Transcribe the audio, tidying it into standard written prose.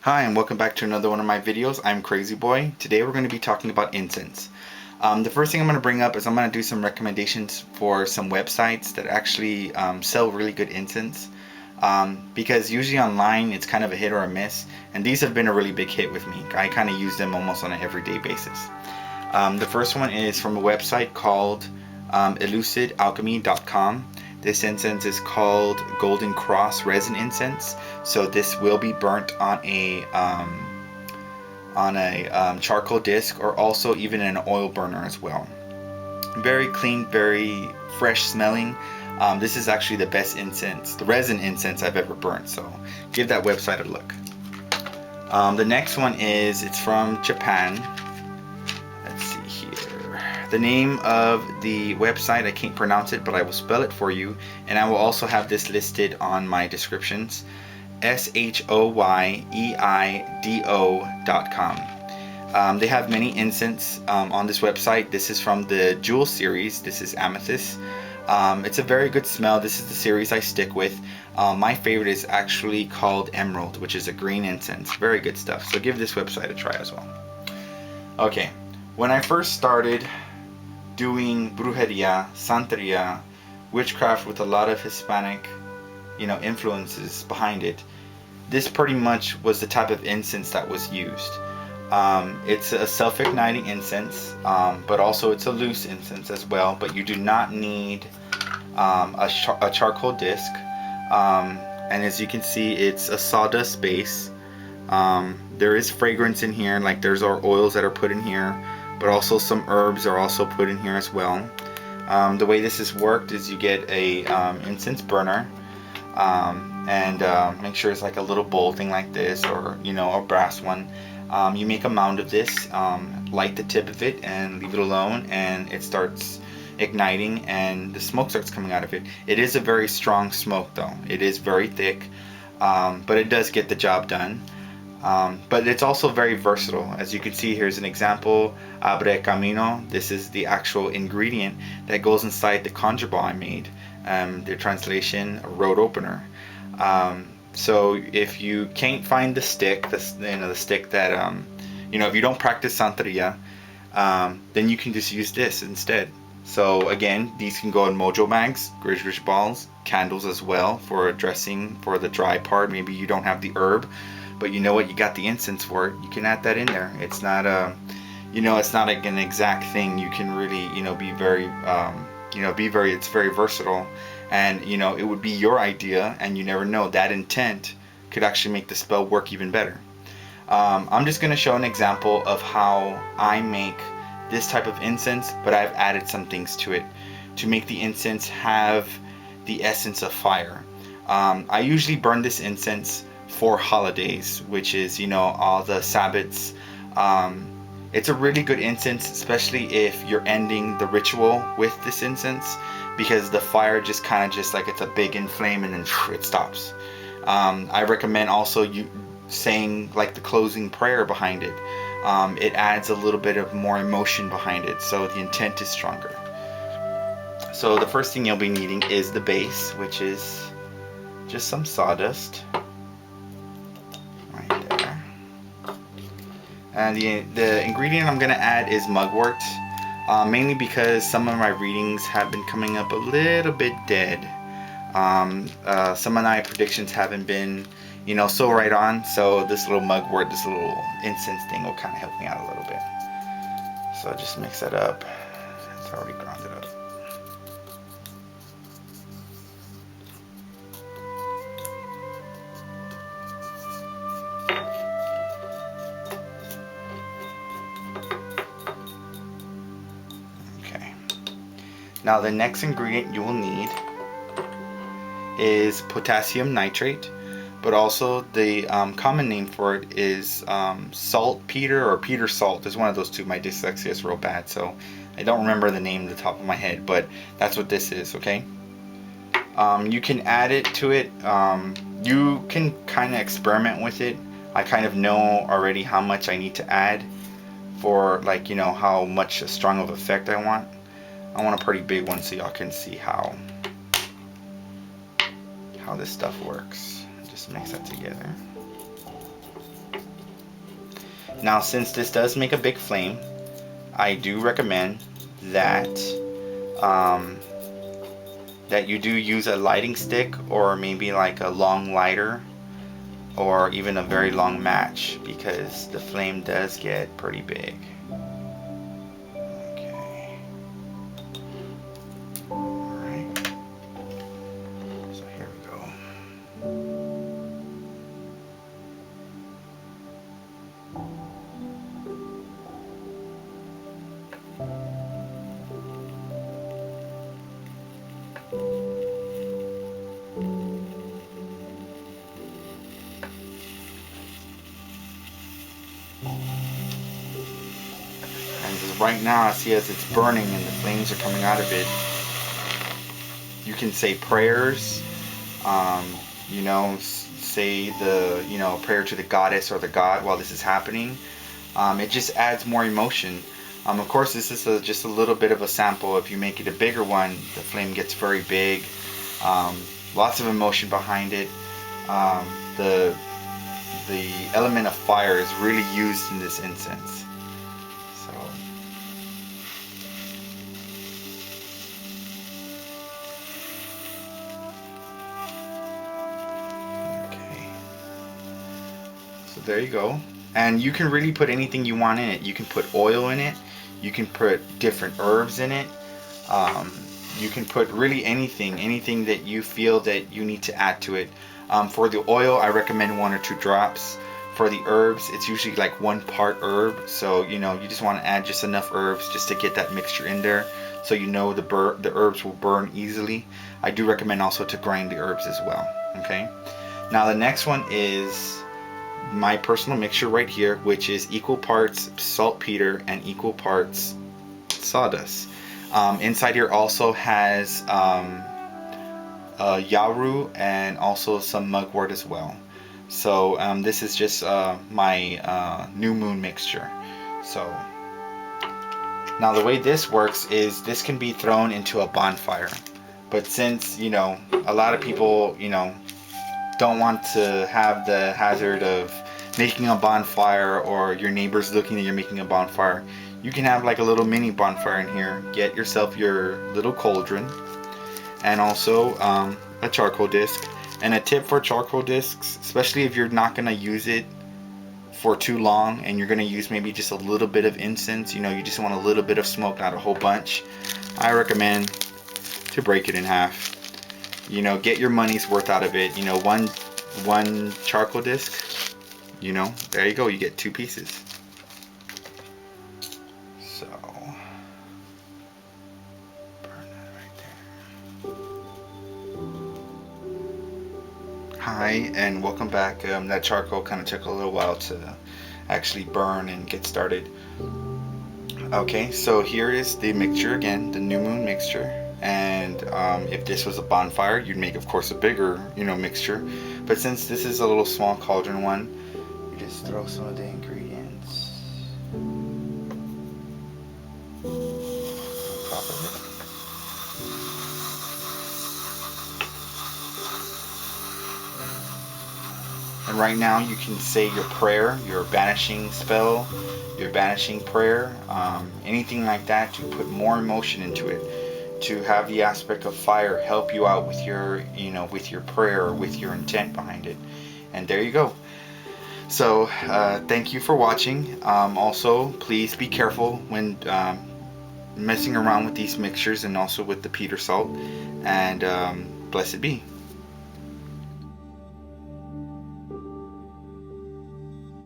Hi and welcome back to another one of my videos. I'm Crazy Boy. Today we're going to be talking about incense. The first thing I'm going to bring up is I'm going to do some recommendations for some websites that actually sell really good incense. Because usually online it's kind of a hit or a miss, and these have been a really big hit with me. I kind of use them almost on an everyday basis. The first one is from a website called elucidalchemy.com. This incense is called Golden Cross Resin Incense. So this will be burnt on a charcoal disc, or also even an oil burner as well. Very clean, very fresh smelling. This is actually the best incense, the resin incense I've ever burnt. So give that website a look. The next one it's from Japan. Let's see here. The name of the website, I can't pronounce it, but I will spell it for you, and I will also have this listed on my descriptions. SHOYEIDO.com. They have many incense on this website. This is from the Jewel series. This is Amethyst. It's a very good smell. This is the series I stick with. My favorite is actually called Emerald, which is a green incense. Very good stuff. So give this website a try as well. Okay, when I first started doing brujeria, santeria, witchcraft with a lot of Hispanic, influences behind it, this pretty much was the type of incense that was used. It's a self-igniting incense, but also it's a loose incense as well. But you do not need a charcoal disc, and as you can see, it's a sawdust base. There is fragrance in here, like there's our oils that are put in here, but also some herbs are also put in here as well. The way this has worked is you get a incense burner, and make sure it's like a little bowl thing like this, or a brass one. You make a mound of this, light the tip of it and leave it alone, and it starts igniting and the smoke starts coming out of it. It is a very strong smoke though. It is very thick, but it does get the job done. But it's also very versatile. As you can see, here's an example. Abre Camino. This is the actual ingredient that goes inside the conjure ball I made. The translation, a road opener. So if you can't find the stick, the stick that if you don't practice santeria, then you can just use this instead. So again, these can go in mojo bags, gridge balls, candles as well for dressing for the dry part. Maybe you don't have the herb, but you know what, you got the incense for it. You can add that in there. It's not it's not like an exact thing. You can really be very it's very versatile, and it would be your idea, and you never know, that intent could actually make the spell work even better. I'm just going to show an example of how I make this type of incense, but I've added some things to it to make the incense have the essence of fire. I usually burn this incense for holidays, which is all the Sabbats. It's a really good incense, especially if you're ending the ritual with this incense, because the fire just kind of just like it's a big inflame and then it stops. I recommend also you saying like the closing prayer behind it. It adds a little bit of more emotion behind it, so the intent is stronger. So the first thing you'll be needing is the base, which is just some sawdust. And the ingredient I'm going to add is mugwort, mainly because some of my readings have been coming up a little bit dead. Some of my predictions haven't been, so right on. So this little mugwort, this little incense thing will kind of help me out a little bit. So I just mix that up. It's already grounded up. Now the next ingredient you will need is potassium nitrate, but also the common name for it is saltpeter or peter salt. Is one of those two. My dyslexia is real bad, so I don't remember the name at the top of my head, but that's what this is, okay? You can add it to it. You can kind of experiment with it. I kind of know already how much I need to add for how much strong of effect I want. I want a pretty big one so y'all can see how this stuff works. Just mix that together. Now, since this does make a big flame, I do recommend that that you do use a lighting stick, or maybe like a long lighter, or even a very long match, because the flame does get pretty big. Okay. Alright. So here we go. And right now, I see as it's burning and the flames are coming out of it, you can say prayers, you know, say the, you know, prayer to the goddess or the god while this is happening. It just adds more emotion. Of course, this is just a little bit of a sample. If you make it a bigger one, the flame gets very big. Lots of emotion behind it. The element of fire is really used in this incense. So. Okay. So there you go. And you can really put anything you want in it. You can put oil in it. You can put different herbs in it. You can put really anything that you feel that you need to add to it. For the oil, I recommend 1 or 2 drops. For the herbs, it's usually like 1 part herb. So, you know, you just want to add just enough herbs just to get that mixture in there, so you know the herbs will burn easily. I do recommend also to grind the herbs as well. Okay. Now the next one is my personal mixture right here, which is equal parts saltpeter and equal parts sawdust. Inside here also has yaru and also some mugwort as well. So this is just my new moon mixture. So now the way this works is this can be thrown into a bonfire, but since, you know, a lot of people, you know, don't want to have the hazard of making a bonfire, or your neighbors looking that you're making a bonfire, you can have like a little mini bonfire in here. Get yourself your little cauldron, and also a charcoal disc. And a tip for charcoal discs, especially if you're not going to use it for too long and you're going to use maybe just a little bit of incense, you know, you just want a little bit of smoke, not a whole bunch, I recommend to break it in half. You know, get your money's worth out of it. You know, one charcoal disc, you know, there you go, you get 2 pieces. So burn that right there. Hi, and welcome back. That charcoal kind of took a little while to actually burn and get started. Okay, so here is the mixture again, the new moon mixture. And if this was a bonfire, you'd make, of course, a bigger, you know, mixture. But since this is a little small cauldron one, you just throw some of the ingredients on top of it. And right now you can say your prayer, your banishing spell, your banishing prayer, anything like that, to put more emotion into it, to have the aspect of fire help you out with your, you know, with your prayer or with your intent behind it. And there you go. So thank you for watching. Also, please be careful when messing around with these mixtures, and also with the peter salt. And blessed be.